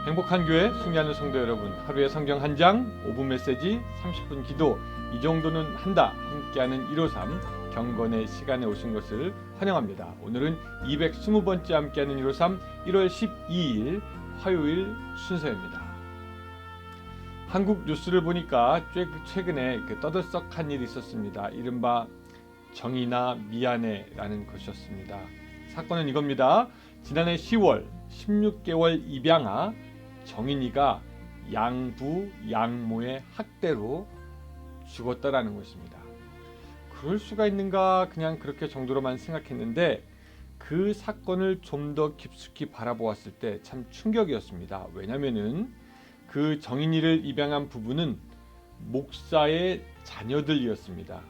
행복한 교회 승리하는 성도 여러분, 하루에 성경 한 장, 5분 메시지, 30분 기도, 이 정도는 한다 함께하는 153 경건의 시간에 오신 것을 환영합니다. 오늘은 220번째 함께하는 153 1월 12일 화요일 순서입니다. 한국 뉴스를 보니까 최근에 떠들썩한 일이 있었습니다. 이른바 정의나 미안해라는 것이었습니다. 사건은 이겁니다. 지난해 10월 16개월 입양아 정인이가 양부 양모의 학대로 죽었다라는 것입니다. 그럴 수가 있는가 그냥 그렇게 정도로만 생각했는데 그 사건을 좀 더 깊숙이 바라보았을 때 참 충격이었습니다. 왜냐하면은 그 정인이를 입양한 부부는 목사의 자녀들이었습니다.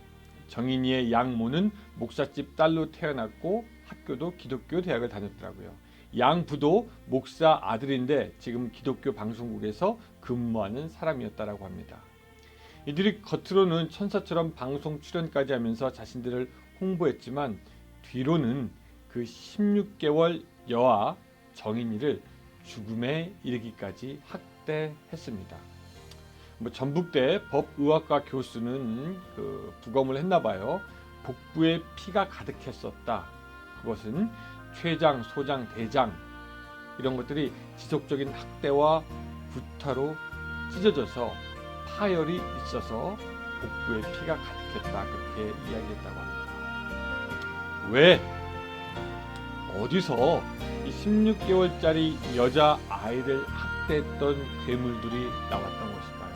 정인이의 양모는 목사집 딸로 태어났고 학교도 기독교 대학을 다녔더라고요. 양부도 목사 아들인데 지금 기독교 방송국에서 근무하는 사람이었다라고 합니다. 이들이 겉으로는 천사처럼 방송 출연까지 하면서 자신들을 홍보했지만 뒤로는 그 16개월 여아 정인이를 죽음에 이르기까지 학대했습니다. 전북대 법의학과 교수는 부검을 했나봐요. 복부에 피가 가득했었다. 그것은 췌장, 소장, 대장 이런 것들이 지속적인 학대와 구타로 찢어져서 파열이 있어서 복부에 피가 가득했다. 그렇게 이야기했다고 합니다. 왜? 어디서 이 16개월짜리 여자 아이를 학대했던 괴물들이 나왔던 것일까요?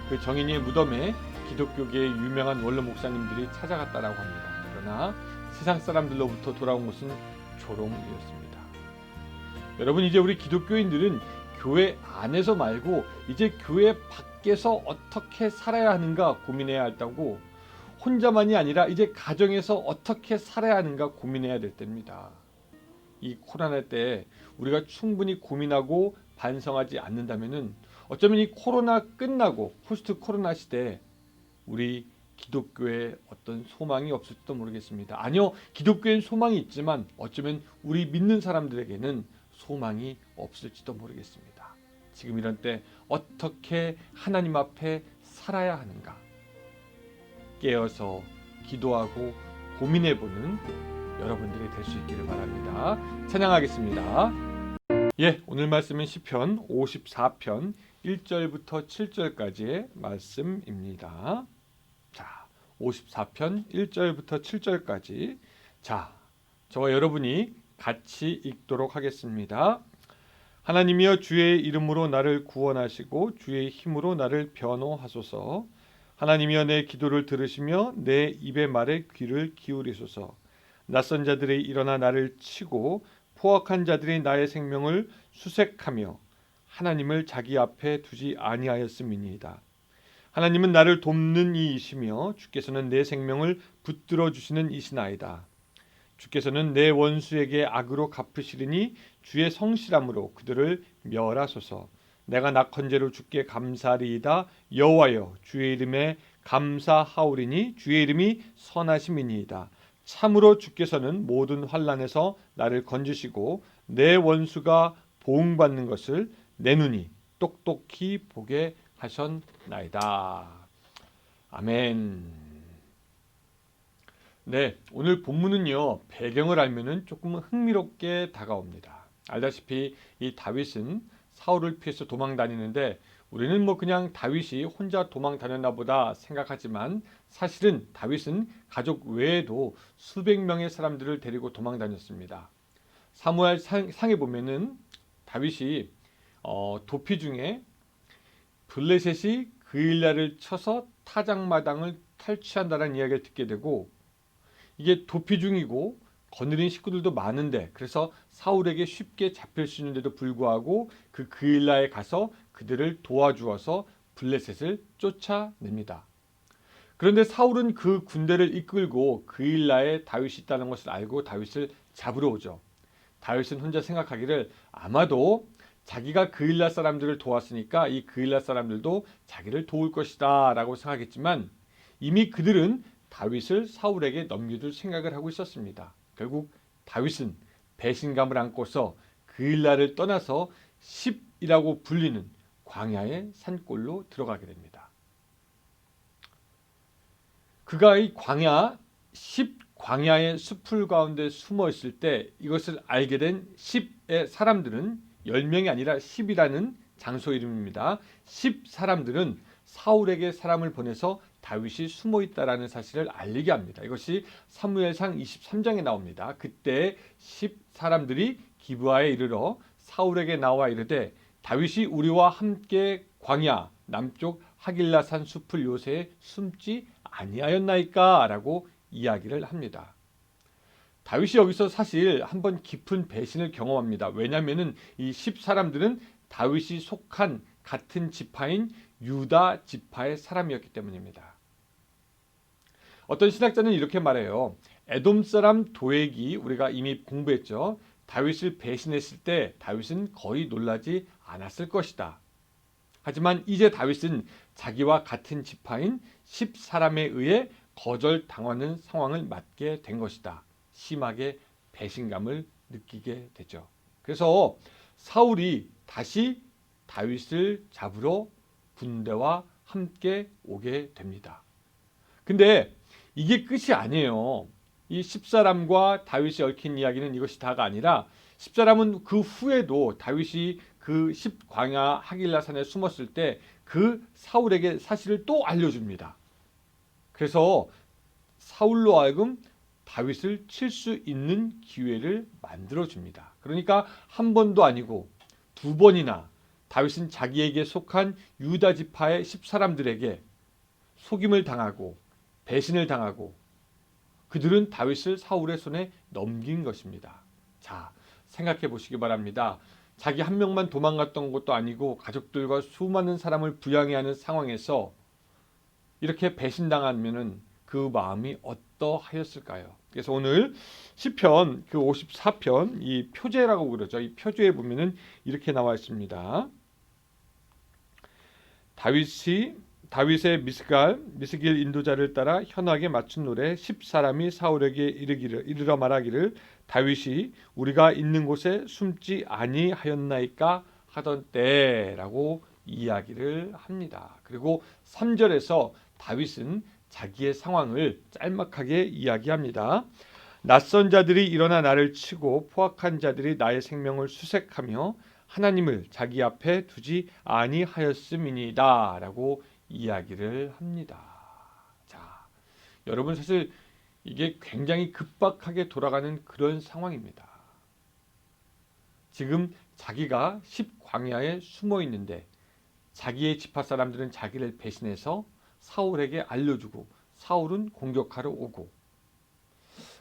그 정인이의 무덤에 기독교계의 유명한 원로 목사님들이 찾아갔다라고 합니다. 그러나 세상 사람들로부터 돌아온 것은 조롱이었습니다. 여러분, 이제 우리 기독교인들은 교회 안에서 말고 이제 교회 밖에서 어떻게 살아야 하는가 고민해야 한다고, 혼자만이 아니라 이제 가정에서 어떻게 살아야 하는가 고민해야 될 때입니다. 이 코로나 때 우리가 충분히 고민하고 반성하지 않는다면은 어쩌면 이 코로나 끝나고 포스트 코로나 시대에 우리 기독교에 어떤 소망이 없을지도 모르겠습니다. 아니요, 기독교엔 소망이 있지만 어쩌면 우리 믿는 사람들에게는 소망이 없을지도 모르겠습니다. 지금 이런 때 어떻게 하나님 앞에 살아야 하는가 깨어서 기도하고 고민해보는 여러분들이 될 수 있기를 바랍니다. 찬양하겠습니다. 오늘 말씀은 시편 54편 1절부터 7절까지의 말씀입니다. 54편 1절부터 7절까지 저와 여러분이 같이 읽도록 하겠습니다. 하나님이여, 주의 이름으로 나를 구원하시고 주의 힘으로 나를 변호하소서. 하나님이여, 내 기도를 들으시며 내 입의 말에 귀를 기울이소서. 낯선 자들이 일어나 나를 치고 포악한 자들이 나의 생명을 수색하며 하나님을 자기 앞에 두지 아니하였음이니이다. 하나님은 나를 돕는 이이시며 주께서는 내 생명을 붙들어 주시는 이시나이다. 주께서는 내 원수에게 악으로 갚으시리니 주의 성실함으로 그들을 멸하소서. 내가 낙헌제로 주께 감사하리이다. 여호와여, 주의 이름에 감사하오리니 주의 이름이 선하심이니이다. 참으로 주께서는 모든 환난에서 나를 건지시고 내 원수가 보응받는 것을 내 눈이 똑똑히 보게 하셨나이다. 아멘. 오늘 본문은요, 배경을 알면은 조금 흥미롭게 다가옵니다. 알다시피 이 다윗은 사울을 피해서 도망 다니는데 우리는 그냥 다윗이 혼자 도망 다녔나 보다 생각하지만 사실은 다윗은 가족 외에도 수백 명의 사람들을 데리고 도망 다녔습니다. 사무엘 상에 보면은 다윗이 도피 중에 블레셋이 그일라를 쳐서 타작마당을 탈취한다는 이야기를 듣게 되고, 이게 도피 중이고 거느린 식구들도 많은데 그래서 사울에게 쉽게 잡힐 수 있는데도 불구하고 그일라에 가서 그들을 도와주어서 블레셋을 쫓아냅니다. 그런데 사울은 그 군대를 이끌고 그일라에 다윗이 있다는 것을 알고 다윗을 잡으러 오죠. 다윗은 혼자 생각하기를 아마도 자기가 그일라 사람들을 도왔으니까 이 그일라 사람들도 자기를 도울 것이다 라고 생각했지만 이미 그들은 다윗을 사울에게 넘겨줄 생각을 하고 있었습니다. 결국 다윗은 배신감을 안고서 그일라를 떠나서 십이라고 불리는 광야의 산골로 들어가게 됩니다. 그가 이 광야의 숲을 가운데 숨어 있을 때 이것을 알게 된 십의 사람들은 10명이 아니라 10이라는 장소 이름입니다. 10 사람들은 사울에게 사람을 보내서 다윗이 숨어 있다라는 사실을 알리게 합니다. 이것이 사무엘상 23장에 나옵니다. 그때 10 사람들이 기브아에 이르러 사울에게 나와 이르되 다윗이 우리와 함께 광야 남쪽 하길라산 숲을 요새에 숨지 아니하였나이까? 라고 이야기를 합니다. 다윗이 여기서 사실 한번 깊은 배신을 경험합니다. 왜냐하면 이 10 사람들은 다윗이 속한 같은 지파인 유다 지파의 사람이었기 때문입니다. 어떤 신학자는 이렇게 말해요. 에돔 사람 도액이 우리가 이미 공부했죠. 다윗을 배신했을 때 다윗은 거의 놀라지 않았을 것이다. 하지만 이제 다윗은 자기와 같은 지파인 10 사람에 의해 거절당하는 상황을 맞게 된 것이다. 심하게 배신감을 느끼게 되죠. 그래서 사울이 다시 다윗을 잡으러 군대와 함께 오게 됩니다. 근데 이게 끝이 아니에요. 이 10사람과 다윗이 얽힌 이야기는 이것이 다가 아니라 10사람은 그 후에도 다윗이 그 10광야 하길라산에 숨었을 때 그 사울에게 사실을 또 알려줍니다. 그래서 사울로 하여금 다윗을 칠 수 있는 기회를 만들어줍니다. 그러니까 한 번도 아니고 2번이나 다윗은 자기에게 속한 유다 지파의 10사람들에게 속임을 당하고 배신을 당하고 그들은 다윗을 사울의 손에 넘긴 것입니다. 자, 생각해 보시기 바랍니다. 자기 한 명만 도망갔던 것도 아니고 가족들과 수많은 사람을 부양해야 하는 상황에서 이렇게 배신당하면은 그 마음이 어떠하였을까요? 그래서 오늘 시편 그 54편 이 표제라고 그러죠. 이 표제에 보면은 이렇게 나와 있습니다. 다윗의 미스길 인도자를 따라 현악에 맞춘 노래 10사람이 사울에게 이르러 말하기를 다윗이 우리가 있는 곳에 숨지 아니하였나이까 하던 때라고 이야기를 합니다. 그리고 3절에서 다윗은 자기의 상황을 짤막하게 이야기합니다. 낯선 자들이 일어나 나를 치고 포악한 자들이 나의 생명을 수색하며 하나님을 자기 앞에 두지 아니하였음이니이다 라고 이야기를 합니다. 자, 여러분 사실 이게 굉장히 급박하게 돌아가는 그런 상황입니다. 지금 자기가 10광야에 숨어 있는데 자기의 지파 사람들은 자기를 배신해서 사울에게 알려주고 사울은 공격하러 오고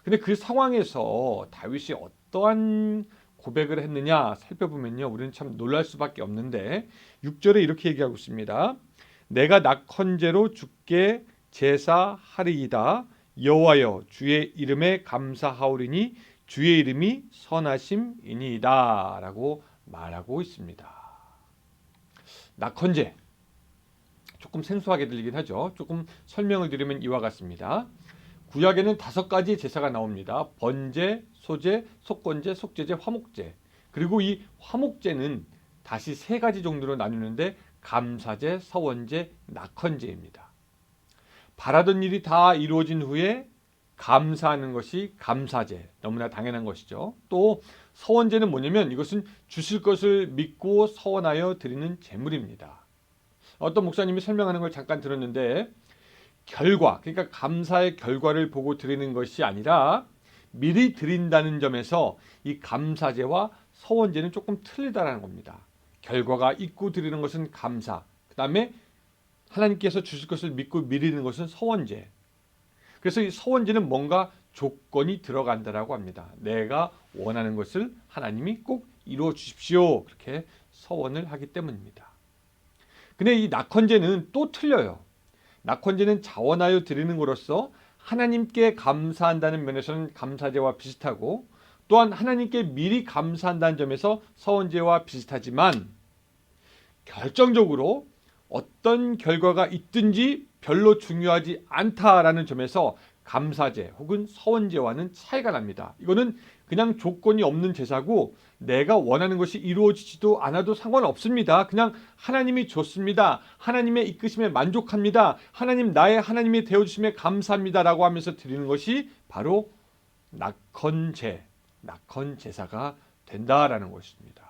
근데 그 상황에서 다윗이 어떠한 고백을 했느냐 살펴보면요. 우리는 참 놀랄 수밖에 없는데 6절에 이렇게 얘기하고 있습니다. 내가 낙헌제로 주께 제사하리이다. 여호와여 주의 이름에 감사하오리니 주의 이름이 선하심이니이다 라고 말하고 있습니다. 낙헌제 조금 생소하게 들리긴 하죠. 조금 설명을 드리면 이와 같습니다. 구약에는 5가지 제사가 나옵니다. 번제, 소제, 속건제, 속제제, 화목제. 그리고 이 화목제는 다시 3가지 종류로 나누는데 감사제, 서원제, 낙헌제입니다. 바라던 일이 다 이루어진 후에 감사하는 것이 감사제. 너무나 당연한 것이죠. 또 서원제는 뭐냐면 이것은 주실 것을 믿고 서원하여 드리는 제물입니다. 어떤 목사님이 설명하는 걸 잠깐 들었는데 결과, 그러니까 감사의 결과를 보고 드리는 것이 아니라 미리 드린다는 점에서 이 감사제와 서원제는 조금 틀리다라는 겁니다. 결과가 있고 드리는 것은 감사, 그 다음에 하나님께서 주실 것을 믿고 미리는 것은 서원제. 그래서 이 서원제는 뭔가 조건이 들어간다라고 합니다. 내가 원하는 것을 하나님이 꼭 이루어 주십시오. 그렇게 서원을 하기 때문입니다. 근데 이 낙헌제는 또 틀려요. 낙헌제는 자원하여 드리는 것으로서 하나님께 감사한다는 면에서는 감사제와 비슷하고 또한 하나님께 미리 감사한다는 점에서 서원제와 비슷하지만 결정적으로 어떤 결과가 있든지 별로 중요하지 않다라는 점에서 감사제 혹은 서원제와는 차이가 납니다. 이거는 그냥 조건이 없는 제사고 내가 원하는 것이 이루어지지도 않아도 상관없습니다. 그냥 하나님이 좋습니다. 하나님의 이끄심에 만족합니다. 하나님 나의 하나님이 되어주심에 감사합니다라고 하면서 드리는 것이 바로 낙헌 제사가 된다라는 것입니다.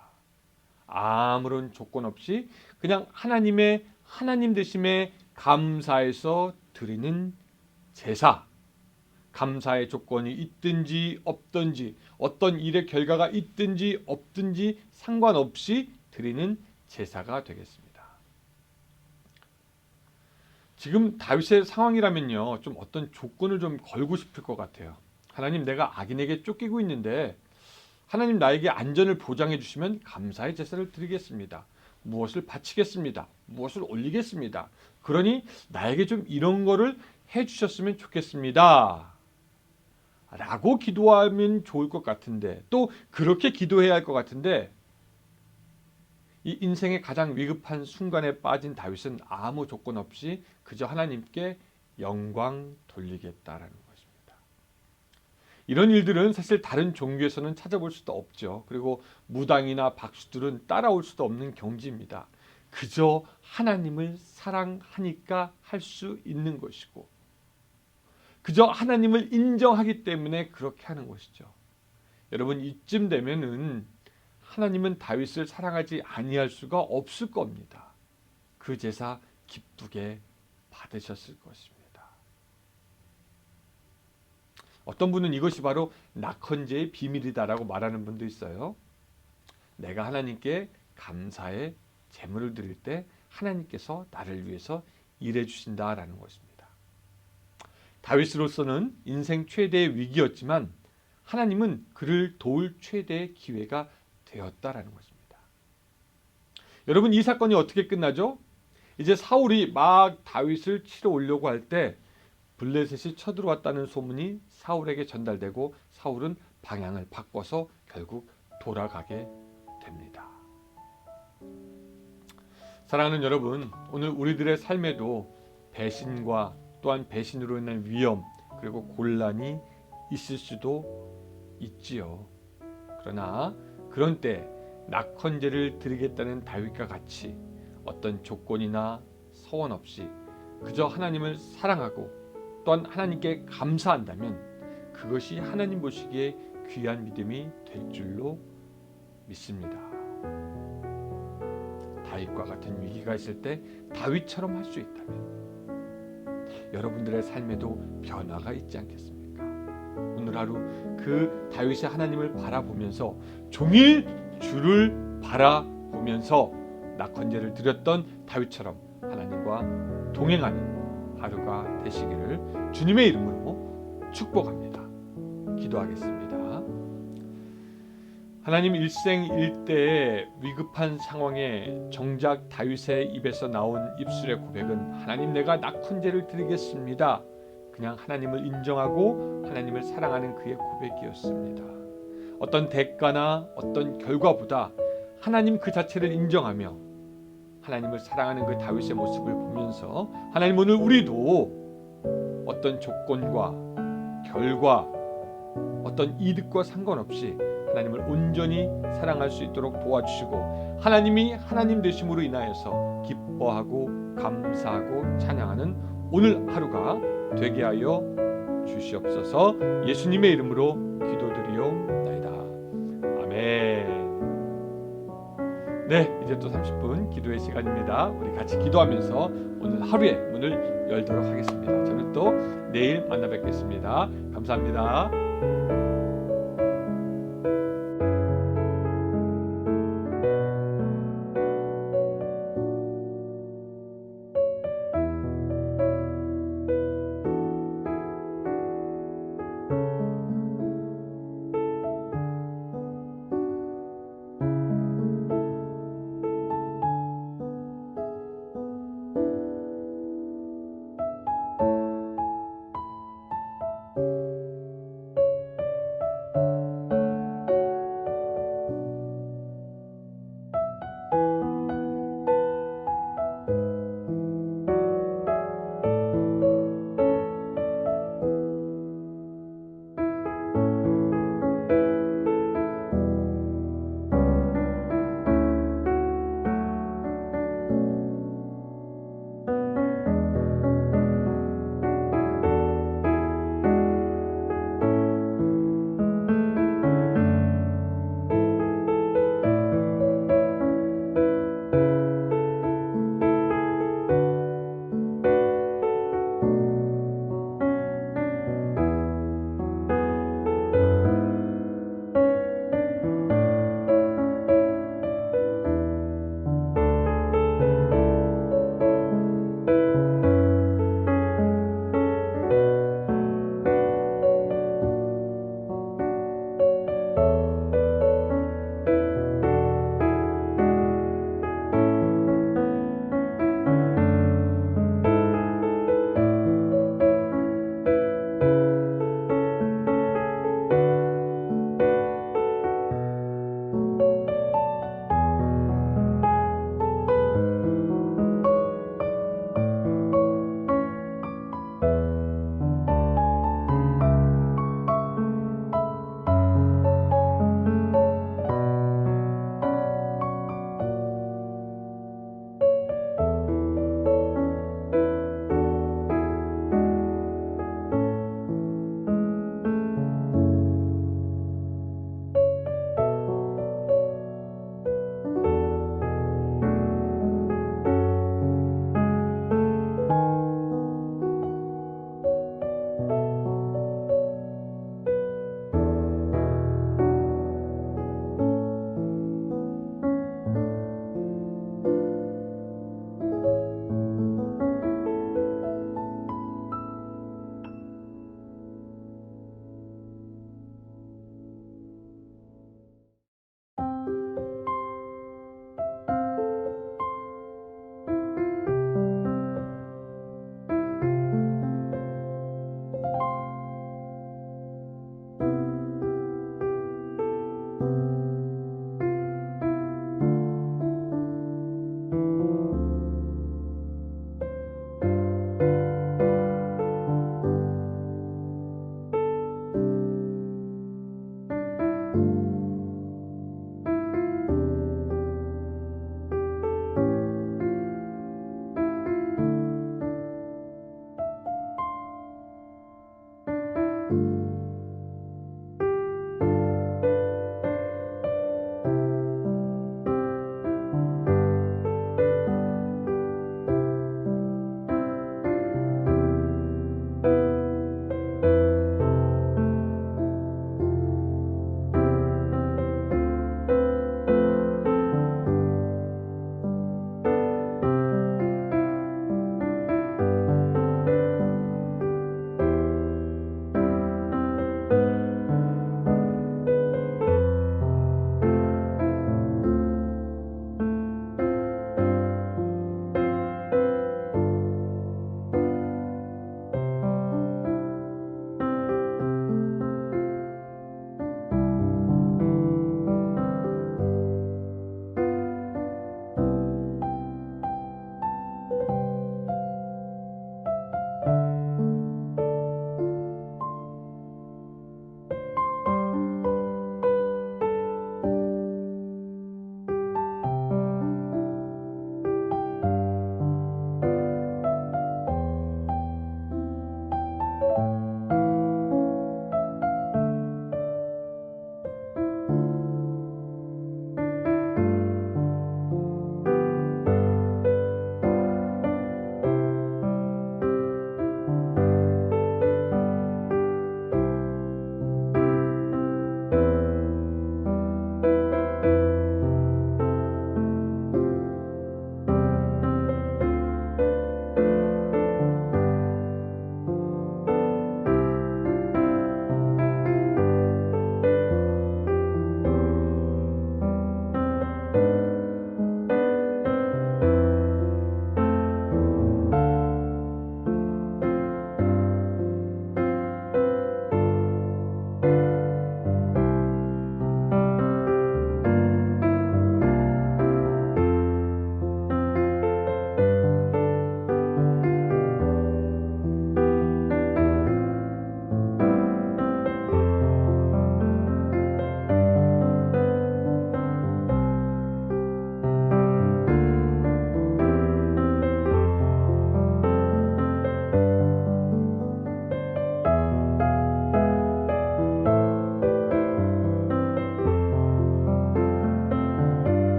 아무런 조건 없이 그냥 하나님의 하나님 되심에 감사해서 드리는 제사. 감사의 조건이 있든지 없든지 어떤 일의 결과가 있든지 없든지 상관없이 드리는 제사가 되겠습니다. 지금 다윗의 상황이라면요, 좀 어떤 조건을 좀 걸고 싶을 것 같아요. 하나님, 내가 악인에게 쫓기고 있는데 하나님 나에게 안전을 보장해 주시면 감사의 제사를 드리겠습니다. 무엇을 바치겠습니다. 무엇을 올리겠습니다. 그러니 나에게 좀 이런 거를 해 주셨으면 좋겠습니다. 라고 기도하면 좋을 것 같은데, 또 그렇게 기도해야 할 것 같은데, 이 인생의 가장 위급한 순간에 빠진 다윗은 아무 조건 없이 그저 하나님께 영광 돌리겠다라는 것입니다. 이런 일들은 사실 다른 종교에서는 찾아볼 수도 없죠. 그리고 무당이나 박수들은 따라올 수도 없는 경지입니다. 그저 하나님을 사랑하니까 할 수 있는 것이고, 그저 하나님을 인정하기 때문에 그렇게 하는 것이죠. 여러분, 이쯤 되면은 하나님은 다윗을 사랑하지 아니할 수가 없을 겁니다. 그 제사 기쁘게 받으셨을 것입니다. 어떤 분은 이것이 바로 낙헌제의 비밀이다라고 말하는 분도 있어요. 내가 하나님께 감사의 제물을 드릴 때 하나님께서 나를 위해서 일해 주신다라는 것입니다. 다윗으로서는 인생 최대의 위기였지만 하나님은 그를 도울 최대의 기회가 되었다라는 것입니다. 여러분, 이 사건이 어떻게 끝나죠? 이제 사울이 막 다윗을 치러 오려고 할 때 블레셋이 쳐들어왔다는 소문이 사울에게 전달되고 사울은 방향을 바꿔서 결국 돌아가게 됩니다. 사랑하는 여러분, 오늘 우리들의 삶에도 배신과 또한 배신으로 인한 위험 그리고 곤란이 있을 수도 있지요. 그러나 그런 때 낙헌제를 드리겠다는 다윗과 같이 어떤 조건이나 서원 없이 그저 하나님을 사랑하고 또한 하나님께 감사한다면 그것이 하나님 보시기에 귀한 믿음이 될 줄로 믿습니다. 다윗과 같은 위기가 있을 때 다윗처럼 할 수 있다면 여러분들의 삶에도 변화가 있지 않겠습니까? 오늘 하루 그 다윗이 하나님을 바라보면서 종일 주를 바라보면서 낙헌제를 드렸던 다윗처럼 하나님과 동행하는 하루가 되시기를 주님의 이름으로 축복합니다. 기도하겠습니다. 하나님, 일생일대의 위급한 상황에 정작 다윗의 입에서 나온 입술의 고백은 하나님, 내가 낙헌제를 드리겠습니다. 그냥 하나님을 인정하고 하나님을 사랑하는 그의 고백이었습니다. 어떤 대가나 어떤 결과보다 하나님 그 자체를 인정하며 하나님을 사랑하는 그 다윗의 모습을 보면서 하나님, 오늘 우리도 어떤 조건과 결과 어떤 이득과 상관없이 하나님을 온전히 사랑할 수 있도록 도와주시고 하나님이 하나님 되심으로 인하여서 기뻐하고 감사하고 찬양하는 오늘 하루가 되게 하여 주시옵소서. 예수님의 이름으로 기도드리옵나이다. 아멘. 네, 이제 또 30분 기도의 시간입니다. 우리 같이 기도하면서 오늘 하루의 문을 열도록 하겠습니다. 저는 또 내일 만나 뵙겠습니다. 감사합니다.